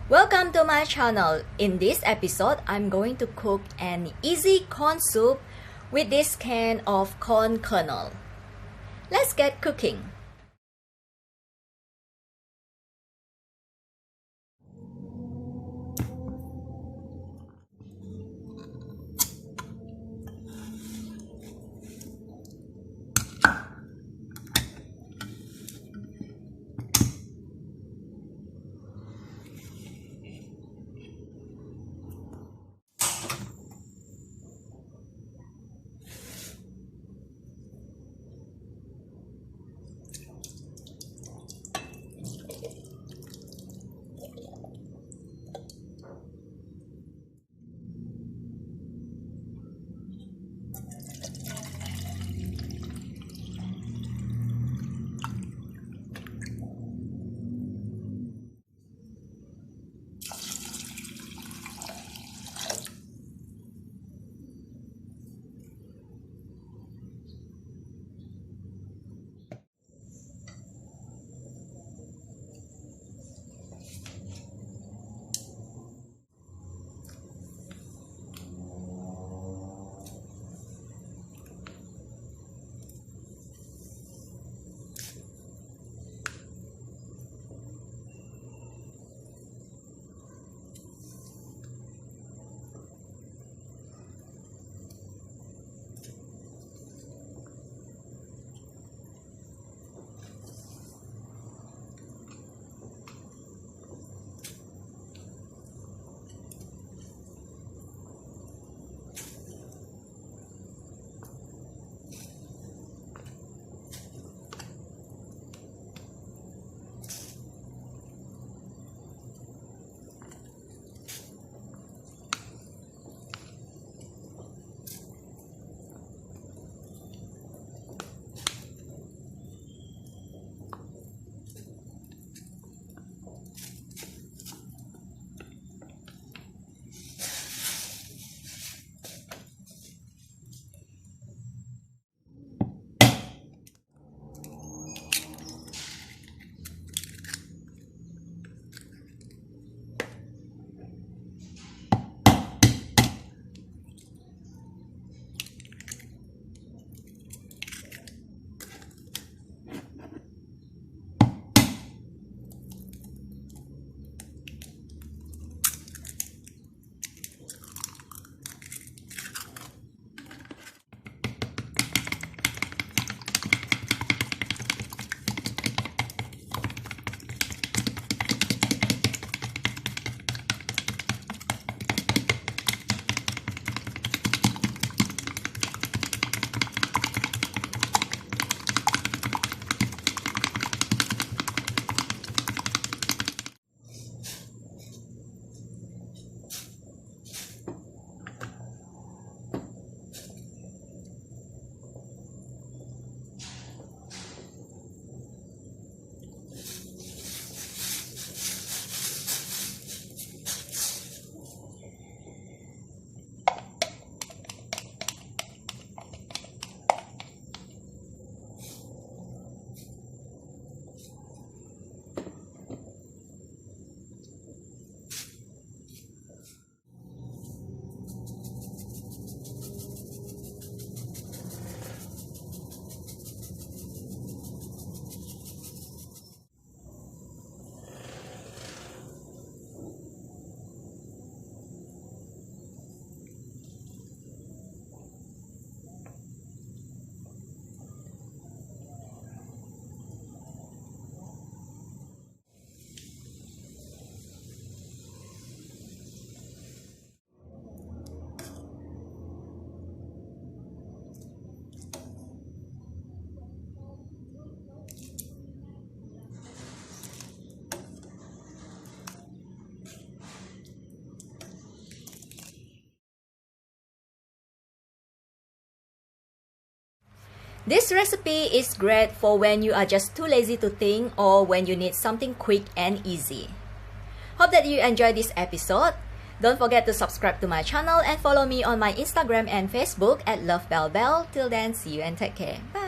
Welcome to my channel. In this episode, I'm going to cook an easy corn soup with this can of corn kernel. Let's get cooking. This recipe is great for when you are just too lazy to think or when you need something quick and easy. Hope that you enjoyed this episode. Don't forget to subscribe to my channel and follow me on my Instagram and Facebook at lovebellbell. Till then, see you and take care. Bye!